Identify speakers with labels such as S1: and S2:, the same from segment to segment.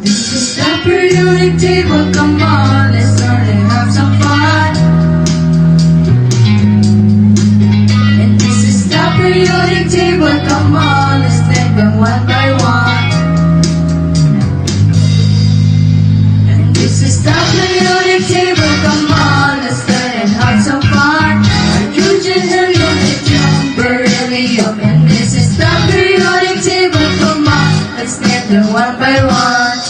S1: This is the periodic table, come on, let's learn and have some fun. And this is the periodic table, come on, let's take them one by one. And this is the periodic table, come on, let's learn and have some fun. Hydrogen, helium, lithium, beryllium. And this is the periodic table, come on, let's take them one by one.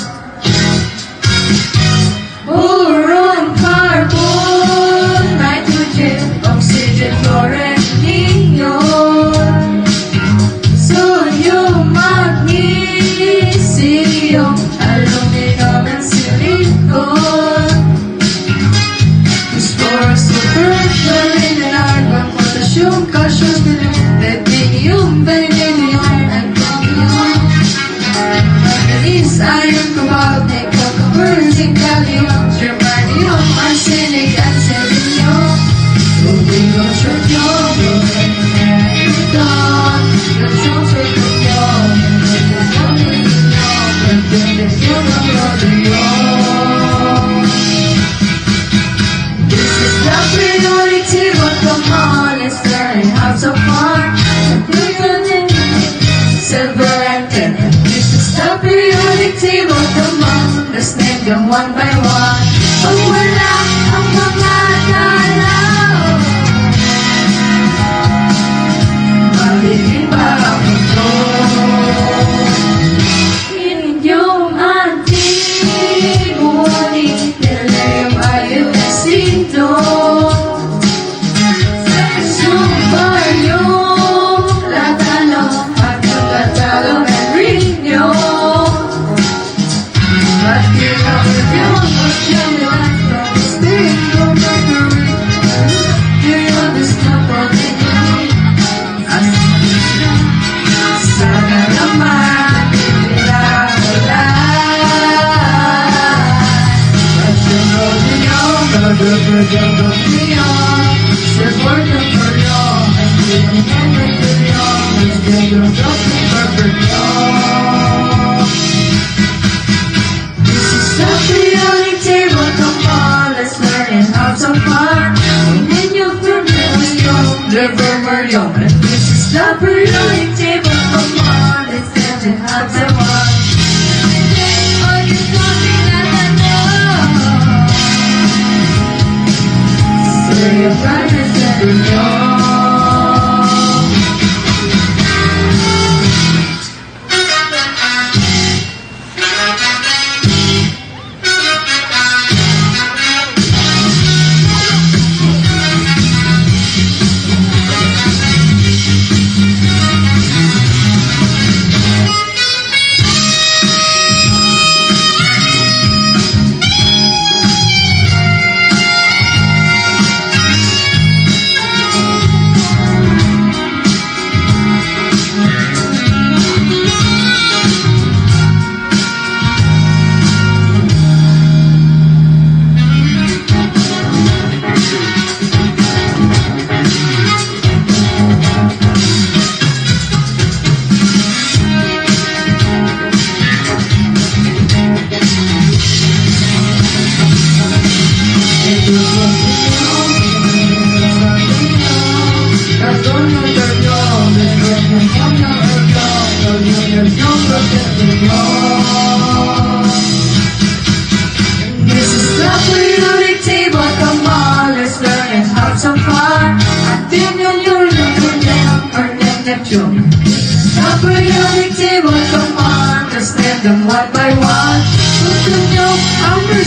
S1: Boron, carbon, nitrogen, oxygen, fluorine, neon, sodium, magnesium, aluminum, and silicon, phosphorus, sulfur, chlorine, and argon, potassium, calcium, titanium, vanadium, and chromium, manganese, iron, cobalt, nickel, copper, zinc, gallium, germanium, arsenic, and selenium, rhodium, strontium, bromine, and neutron, calcium, zirconium, magnesium, rhodium. This is the periodic table, come on, let's learn and have some fun. Silver and tin. This is the periodic table, come on, let's name them one by one. Pag wala ang mga dalaw, magiging parang ito. Inyong antimony, tellurium, iodine, zinc, cesium, barium, platinum, hydrogen, and rhenium. Platinum, lithium, oxygen, electron, steel, mercury, helium, this copper, titanium, sana naman this is the periodic table, come on, let's learn and have some fun. Uranium, plutonium, livermorium. And this is the periodic table, come on, let's learn and have some fun. All you talking at the door, say your brightness and your this is the periodic table, come on, let's learn and have some fun. Actinium, uranium, or Neptune. The periodic table, come on, let's name them one by one. Plutonium, amber,